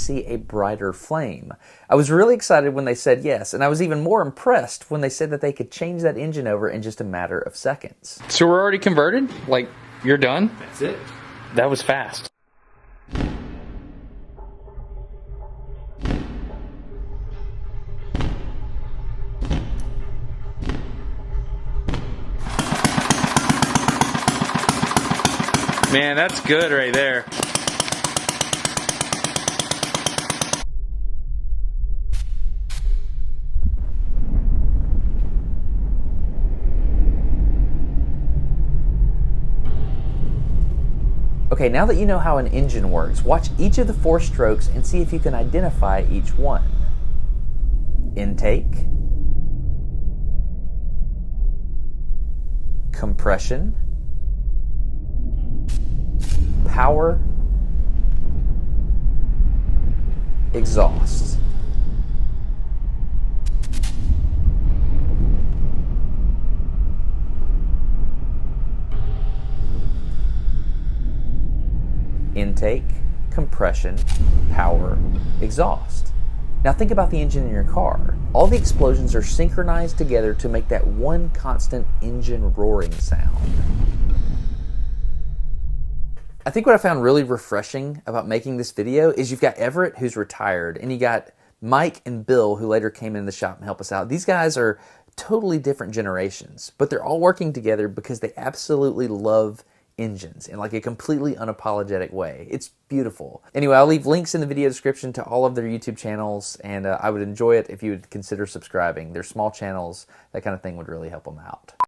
see a brighter flame. I was really excited when they said yes, and I was even more impressed when they said that they could change that engine over in just a matter of seconds. So we're already converted? Like, you're done? That's it. That was fast. Man, that's good right there. Okay, now that you know how an engine works, watch each of the 4 strokes and see if you can identify each one. Intake, compression, power, exhaust. Intake, compression, power, exhaust. Now think about the engine in your car. All the explosions are synchronized together to make that one constant engine roaring sound. I think what I found really refreshing about making this video is you've got Everett, who's retired, and you got Mike and Bill, who later came in the shop and helped us out. These guys are totally different generations, but they're all working together because they absolutely love engines in like a completely unapologetic way. It's beautiful. Anyway, I'll leave links in the video description to all of their YouTube channels, and I would enjoy it if you would consider subscribing. They're small channels. That kind of thing would really help them out.